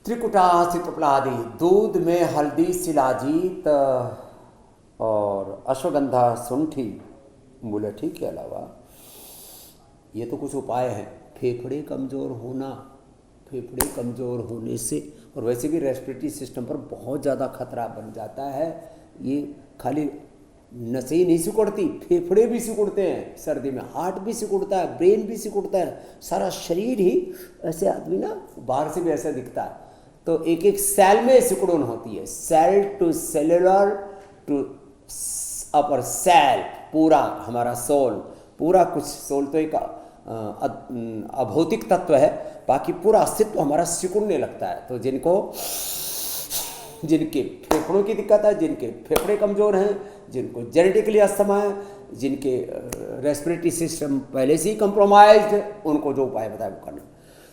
त्रिकुटास्ति त्रिफलादि, दूध में हल्दी, शिलाजीत और अश्वगंधा, शुंठी, मुलठी के अलावा ये तो कुछ उपाय हैं। फेफड़े कमज़ोर होना, फेफड़े कमज़ोर होने से और वैसे भी रेस्पिरेटरी सिस्टम पर बहुत ज़्यादा खतरा बन जाता है। ये खाली नसें ही नहीं सिकुड़ती, फेफड़े भी सिकुड़ते हैं सर्दी में, हार्ट भी सिकुड़ता है, ब्रेन भी सिकुड़ता है, सारा शरीर ही ऐसे आदमी ना बाहर से भी ऐसा दिखता है। तो एक एक सेल में सिकुड़न होती है, cell to cellular to upper cell, पूरा हमारा सोल, पूरा कुछ सोल तो एक अभौतिक तत्व है, बाकी पूरा अस्तित्व हमारा सिकुड़ने लगता है। तो जिनके फेफड़ों की दिक्कत है, जिनके फेफड़े कमज़ोर हैं, जिनको जेनेटिकली अस्थमा है, जिनके रेस्पिरेटरी सिस्टम पहले से ही कंप्रोमाइज्ड है, उनको जो उपाय बताया वो करना।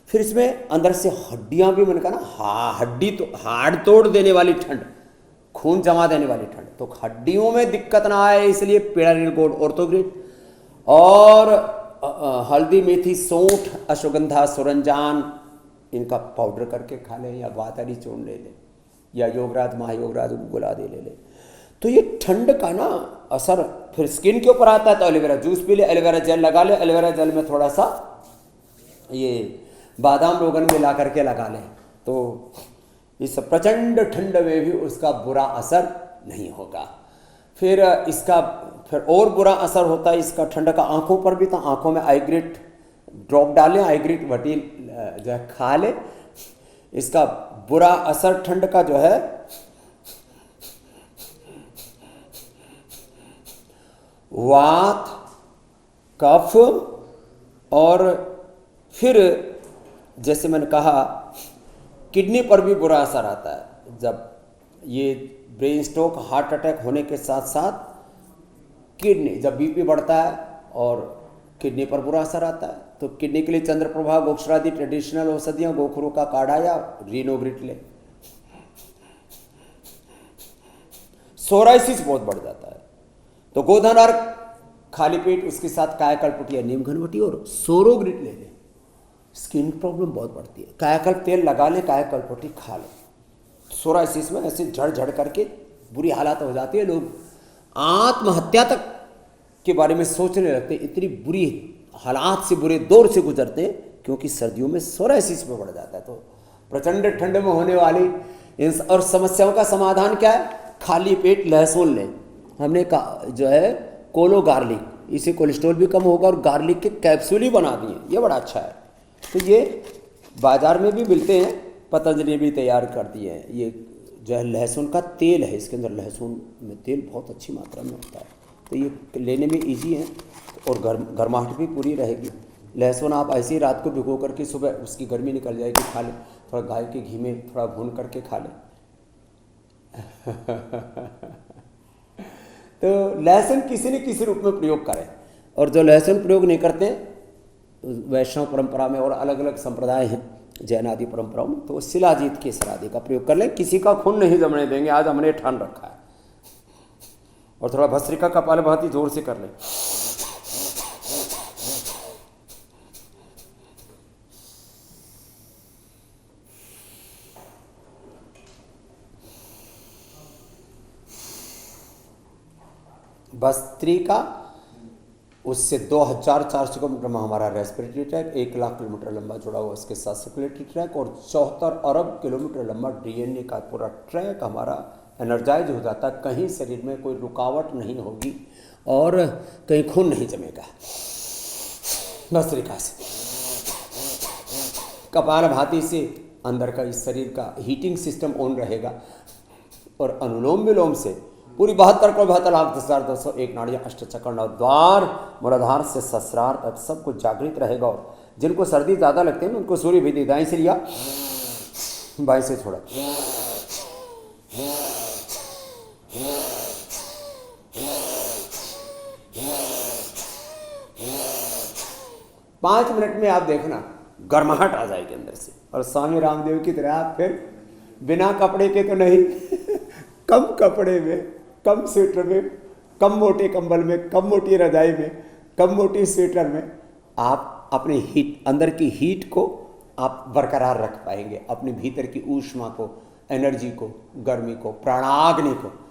फिर इसमें अंदर से हड्डियां भी, मैंने कहा ना, हड्डी तो हाड़ तोड़ देने वाली ठंड, खून जमा देने वाली ठंड, तो हड्डियों में दिक्कत ना आए इसलिए पेड़ानिल गोल्ड ऑर्थोग्रिड और हल्दी, मेथी, सौंठ, अश्वगंधा, सुरंजान, इनका पाउडर करके खा लें या वातारी चूर्ण ले लें या योगराज, महायोगराज, गुलादे ले लें। तो ये ठंड का ना असर फिर स्किन के ऊपर आता है, तो एलोवेरा जूस पी ले, एलोवेरा जेल लगा ले, एलोवेरा जेल में थोड़ा सा ये बादाम रोगन मिला करके लगा लें, तो इस प्रचंड ठंड में भी उसका बुरा असर नहीं होगा। फिर इसका फिर और बुरा असर होता है इसका ठंड का आँखों पर भी, तो आँखों में आईग्रिट ड्रॉप डालें, आईग्रिट वटील जो है खा लें। इसका बुरा असर ठंड का जो है वात, कफ और फिर जैसे मैंने कहा किडनी पर भी बुरा असर आता है। जब ये ब्रेन स्ट्रोक, हार्ट अटैक होने के साथ साथ किडनी, जब बीपी बढ़ता है और किडनी पर बुरा असर आता है, तो किडनी के लिए चंद्रप्रभा, गोक्षरादि ट्रेडिशनल औषधियाँ, गोखरू का काढ़ा या रीनोग्रिट ले। सोराइसिस बहुत बढ़ जाता है, तो गोधन और खाली पेट उसके साथ कायाकल्प या नीम घनवटी और सोरोग्रिट ले लें। स्किन प्रॉब्लम बहुत बढ़ती है, कायाकल्प तेल लगा लें, कायाकल्पटी खा लें। सोराइसिस में ऐसे झड़ झड़ करके बुरी हालत हो जाती है, लोग आत्महत्या तक के बारे में सोचने लगते हैं, इतनी बुरी हालात से, बुरे दौर से गुजरते हैं, क्योंकि सर्दियों में सोराइसिस में बढ़ जाता है। तो प्रचंड ठंड में होने वाली इन और समस्याओं का समाधान क्या है? खाली पेट लहसुन लें। हमने कहा जो है कोलो गार्लिक, इससे कोलेस्ट्रॉल भी कम होगा और गार्लिक के कैप्सूल ही बना दिए, ये बड़ा अच्छा है। तो ये बाज़ार में भी मिलते हैं, पतंजलि भी तैयार कर दिए हैं। ये जो है लहसुन का तेल है, इसके अंदर लहसुन में तेल बहुत अच्छी मात्रा में होता है, तो ये लेने में इजी है और गर्माहट भी पूरी रहेगी। लहसुन आप ऐसे ही रात को भिगो करके सुबह उसकी गर्मी निकल जाएगी, खा लें, थोड़ा गाय के घी में थोड़ा भून करके खा लें। तो लहसुन किसी न किसी रूप में प्रयोग करें, और जो लहसुन प्रयोग नहीं करते वैष्णव परंपरा में और अलग अलग संप्रदाय हैं जैन आदि परंपराओं में, तो शिलाजीत के सरादे का प्रयोग कर लें। किसी का खून नहीं जमने देंगे, आज हमने ठान रखा है। और थोड़ा भस्त्रिका कपालभाति जोर से कर लें। भस्त्रिका, उससे 2400 किलोमीटर में हमारा रेस्पिरेटरी ट्रैक, 1 लाख किलोमीटर लंबा जुड़ा हुआ उसके साथ सर्कुलेटरी ट्रैक, और 74 अरब किलोमीटर लंबा डीएनए का पूरा ट्रैक हमारा एनर्जाइज हो जाता है। कहीं शरीर में कोई रुकावट नहीं होगी और कहीं खून नहीं जमेगा भस्त्रिका से। कपालभाति से अंदर का इस शरीर का हीटिंग सिस्टम ऑन रहेगा, और अनुलोम विलोम से पूरी 72,72,10,201 नाड़ियाँ, अष्टचक्र, नवद्वार, मूलाधार से सहस्रार तक सब कुछ जागृत रहेगा। और जिनको सर्दी ज़्यादा लगती है ना, उनको सूर्य भी दाएं से लिया, बाएं से छोड़ा, पाँच मिनट में आप देखना गर्माहट आ जाएगी अंदर से। और स्वामी रामदेव की तरह आप फिर बिना कपड़े के तो नहीं, कम कपड़े में, कम स्वेटर में, कम मोटे कंबल में, कम मोटी रजाई में, कम मोटी स्वेटर में आप अपने हीट, अंदर की हीट को आप बरकरार रख पाएंगे अपने भीतर की ऊष्मा को, एनर्जी को, गर्मी को, प्राणाग्नि को।